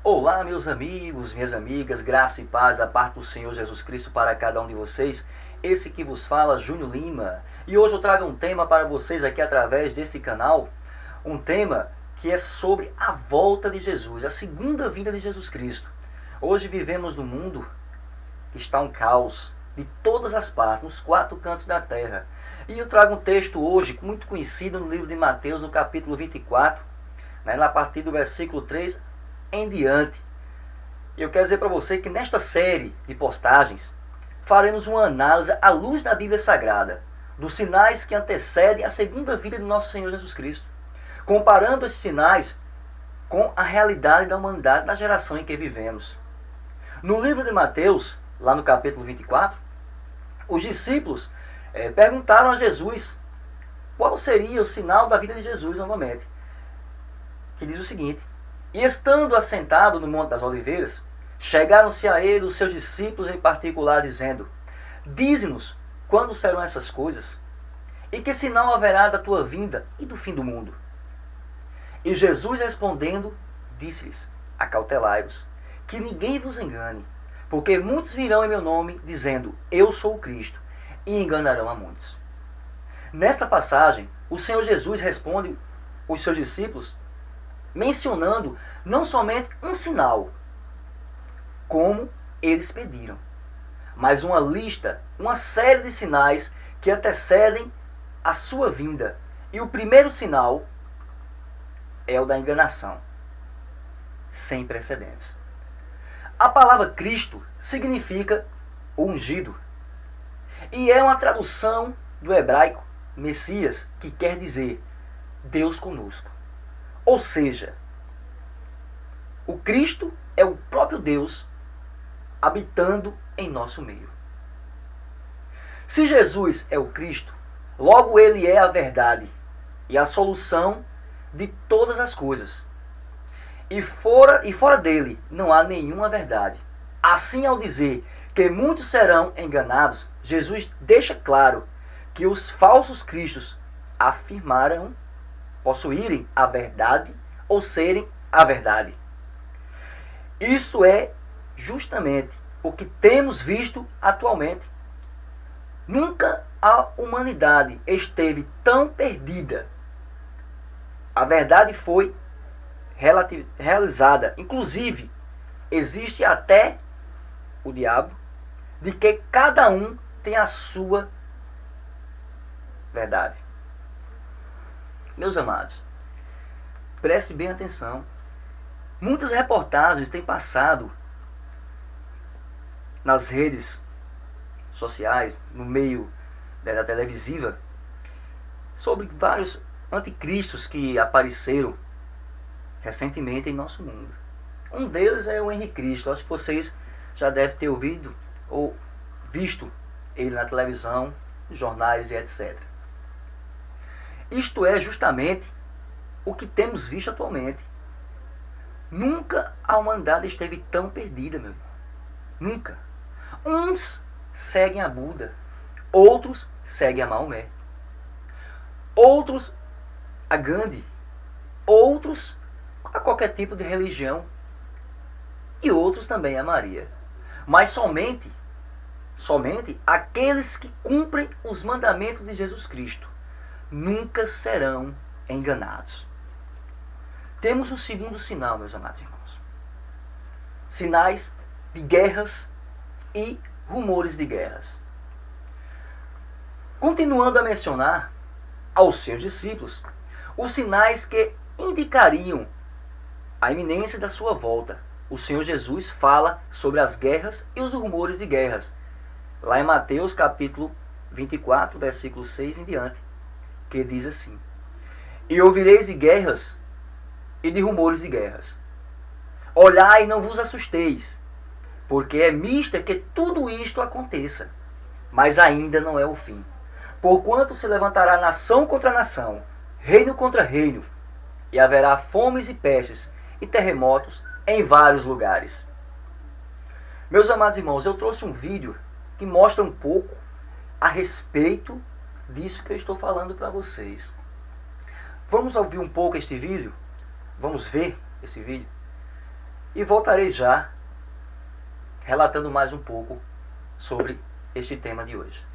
Olá, meus amigos, minhas amigas, graça e paz da parte do Senhor Jesus Cristo para cada um de vocês. Esse que vos fala, Júnior Lima. E hoje eu trago um tema para vocês aqui através desse canal. Um tema que é sobre a volta de Jesus, a segunda vinda de Jesus Cristo. Hoje vivemos num mundo que está um caos de todas as partes, nos quatro cantos da terra. E eu trago um texto hoje, muito conhecido no livro de Mateus, no capítulo 24, a partir do versículo 3 em diante. Eu quero dizer para você que nesta série de postagens faremos uma análise à luz da Bíblia Sagrada dos sinais que antecedem a segunda vinda de nosso Senhor Jesus Cristo, comparando esses sinais com a realidade da humanidade na geração em que vivemos. No livro de Mateus, lá no capítulo 24, os discípulos perguntaram a Jesus qual seria o sinal da vida de Jesus novamente, que diz o seguinte: e estando assentado no Monte das Oliveiras, chegaram-se a ele os seus discípulos em particular, dizendo: dize-nos quando serão essas coisas, e que sinal haverá da tua vinda e do fim do mundo. E Jesus respondendo, disse-lhes: acautelai-vos, que ninguém vos engane, porque muitos virão em meu nome, dizendo: eu sou o Cristo, e enganarão a muitos. Nesta passagem, o Senhor Jesus responde aos seus discípulos mencionando não somente um sinal, como eles pediram, mas uma lista, uma série de sinais que antecedem a sua vinda. E o primeiro sinal é o da enganação, sem precedentes. A palavra Cristo significa ungido, e é uma tradução do hebraico Messias, que quer dizer Deus conosco. Ou seja, o Cristo é o próprio Deus habitando em nosso meio. Se Jesus é o Cristo, logo ele é a verdade e a solução de todas as coisas. E fora dele não há nenhuma verdade. Assim, ao dizer que muitos serão enganados, Jesus deixa claro que os falsos cristos afirmaram possuírem a verdade ou serem a verdade. Isso é justamente o que temos visto atualmente. Nunca a humanidade esteve tão perdida. A verdade foi realizada. Inclusive, existe até o diabo de que cada um tem a sua verdade. Meus amados, preste bem atenção. Muitas reportagens têm passado nas redes sociais, no meio da televisiva, sobre vários anticristos que apareceram recentemente em nosso mundo. Um deles é o Henrique Cristo. Acho que vocês já devem ter ouvido ou visto ele na televisão, jornais e etc. Isto é justamente o que temos visto atualmente. Nunca a humanidade esteve tão perdida, meu irmão. Nunca. Uns seguem a Buda, outros seguem a Maomé, outros a Gandhi, outros a qualquer tipo de religião e outros também a Maria. Mas somente aqueles que cumprem os mandamentos de Jesus Cristo nunca serão enganados. Temos um segundo sinal, meus amados irmãos. Sinais de guerras e rumores de guerras. Continuando a mencionar aos seus discípulos os sinais que indicariam a iminência da sua volta. O Senhor Jesus fala sobre as guerras e os rumores de guerras. Lá em Mateus capítulo 24, versículo 6 em diante, que diz assim: e ouvireis de guerras e de rumores de guerras. Olhai e não vos assusteis, porque é mister que tudo isto aconteça, mas ainda não é o fim. Porquanto se levantará nação contra nação, reino contra reino, e haverá fomes e pestes e terremotos em vários lugares. Meus amados irmãos, eu trouxe um vídeo que mostra um pouco a respeito disso que eu estou falando para vocês. Vamos ouvir um pouco este vídeo? Vamos ver esse vídeo? e voltarei já relatando mais um pouco sobre este tema de hoje.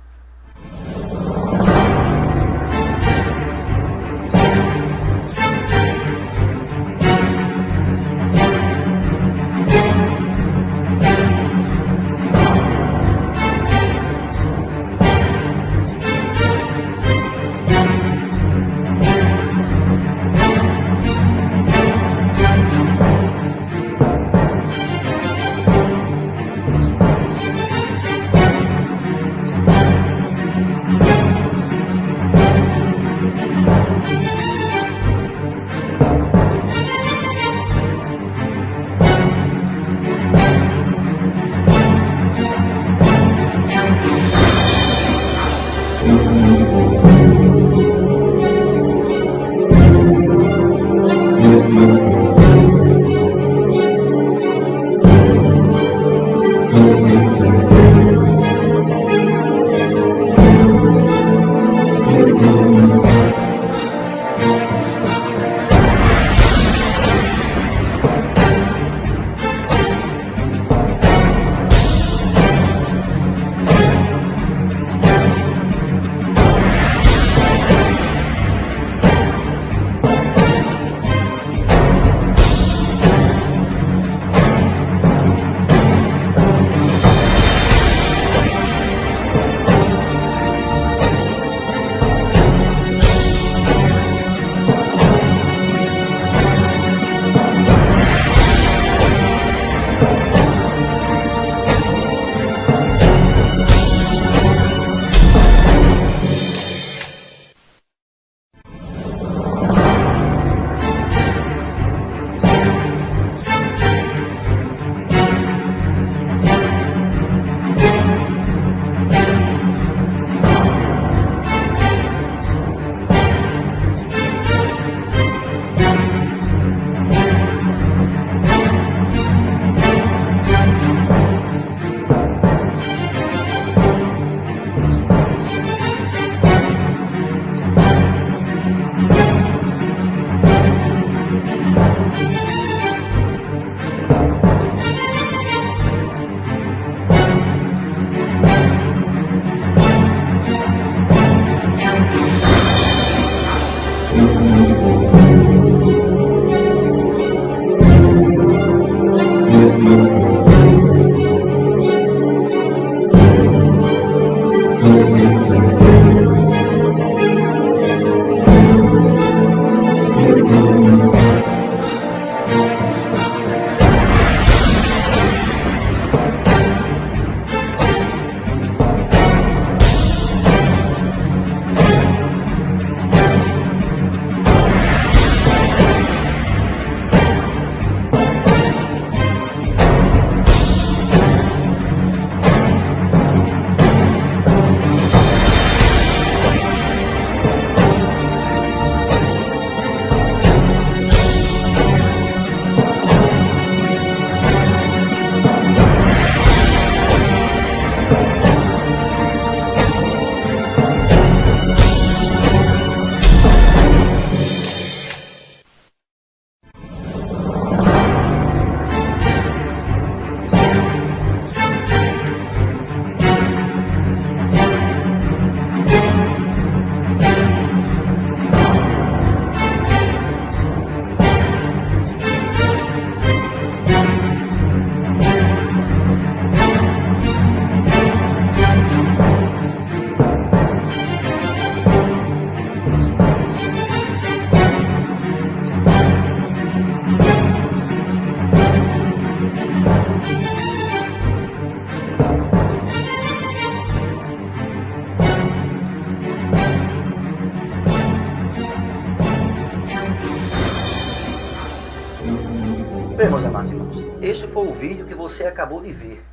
Bem, meus amados irmãos, este foi o vídeo que você acabou de ver.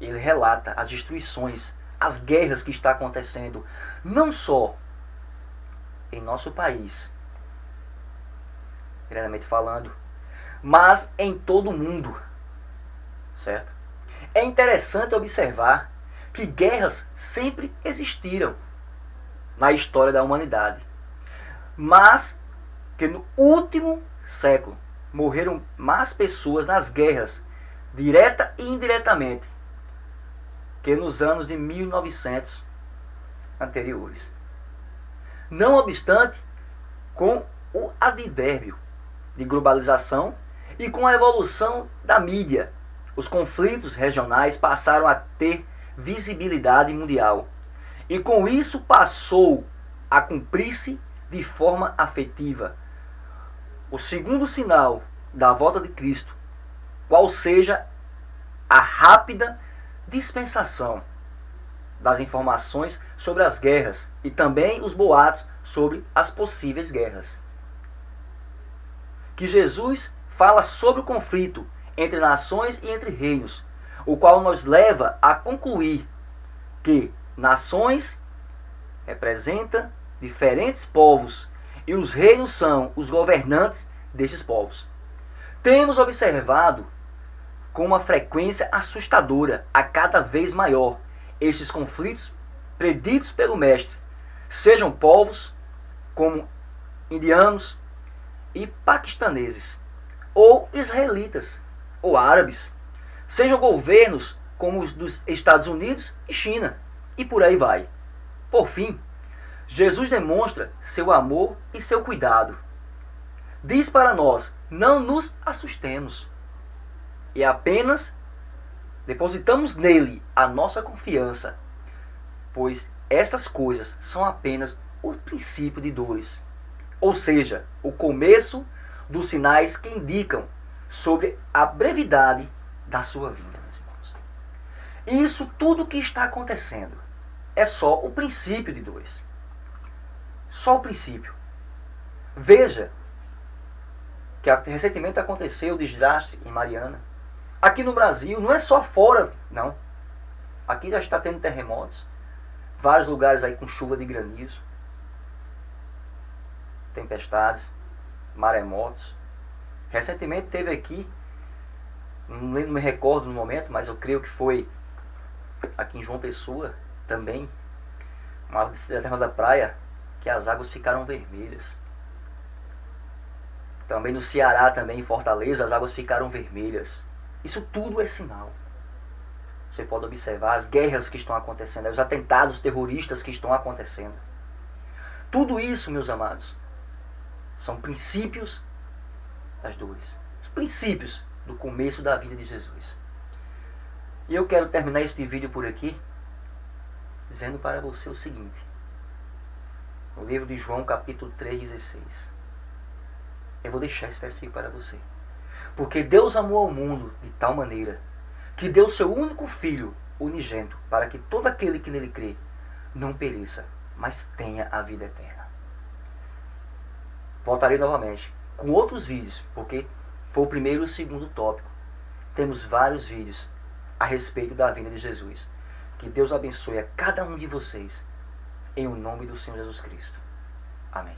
Ele relata as destruições, as guerras que está acontecendo, não só em nosso país, primeiramente falando, mas em todo o mundo, certo? É interessante observar que guerras sempre existiram na história da humanidade, mas que no último século, morreram mais pessoas nas guerras, direta e indiretamente, que nos anos de 1900 anteriores. Não obstante, com o advérbio de globalização e com a evolução da mídia, os conflitos regionais passaram a ter visibilidade mundial. E com isso passou a cumprir-se de forma afetiva o segundo sinal da volta de Cristo, qual seja a rápida dispensação das informações sobre as guerras e também os boatos sobre as possíveis guerras. Que Jesus fala sobre o conflito entre nações e entre reinos, o qual nos leva a concluir que nações representam diferentes povos e os reinos são os governantes destes povos. Temos observado com uma frequência assustadora, a cada vez maior, estes conflitos preditos pelo Mestre, sejam povos como indianos e paquistaneses, ou israelitas, ou árabes, sejam governos como os dos Estados Unidos e China, e por aí vai. Por fim, Jesus demonstra seu amor e seu cuidado. Diz para nós, não nos assustemos, e apenas depositamos nele a nossa confiança, pois essas coisas são apenas o princípio de dores, ou seja, o começo dos sinais que indicam sobre a brevidade da sua vinda, meus irmãos. E isso tudo que está acontecendo é só o princípio de dores. Só o princípio. Veja que recentemente aconteceu o desastre em Mariana. Aqui no Brasil, não é só fora, não. Aqui já está tendo terremotos. Vários lugares aí com chuva de granizo. Tempestades, maremotos. Recentemente teve aqui, não me recordo no momento, mas eu creio que foi aqui em João Pessoa também, uma terra da praia, que as águas ficaram vermelhas. Também no Ceará, também em Fortaleza, as águas ficaram vermelhas. Isso tudo é sinal. Você pode observar as guerras que estão acontecendo, os atentados terroristas que estão acontecendo. Tudo isso, meus amados, são princípios das dores. Os princípios do começo da vida de Jesus. E eu quero terminar este vídeo por aqui, dizendo para você o seguinte. No livro de João, capítulo 3,16. Eu vou deixar esse versículo para você. Porque Deus amou ao mundo de tal maneira que deu seu único Filho unigênito, para que todo aquele que nele crê não pereça, mas tenha a vida eterna. Voltarei novamente com outros vídeos, porque foi o primeiro e o segundo tópico. Temos vários vídeos a respeito da vinda de Jesus. Que Deus abençoe a cada um de vocês, em o nome do Senhor Jesus Cristo. Amém.